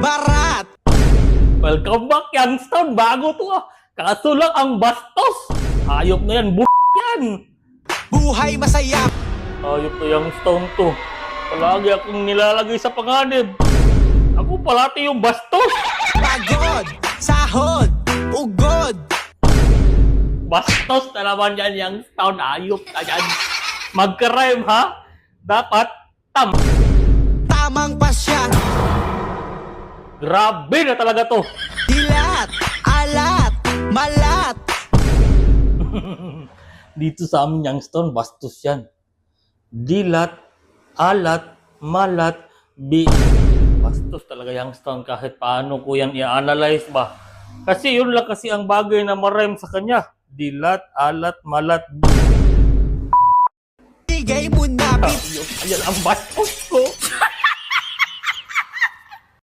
barat. Welcome back, Youngstown. Bago to ah. Kaso lang ang bastos. Hayop na yan. Yan. Buhay masaya. Hayop na Youngstown to. Palagi akong nilalagay sa panganib. Ako palati yung bastos. Pagod, sahod, ugod. Bastos na naman yan, Youngstown. Hayop na yan. Magka-rhyme ha. Dapat Tamang pasya. Grabe na talaga to. Dilat, alat, malat. Dito sa amin, Youngstown, bastos yan. Dilat, alat, malat, bastos talaga, Youngstown, kahit paano ko yan i-analyze ba. Kasi yun lang kasi ang bagay na ma-rhyme sa kanya. Dilat, alat, malat, Bigay mo na. Ayan ang bastos ko.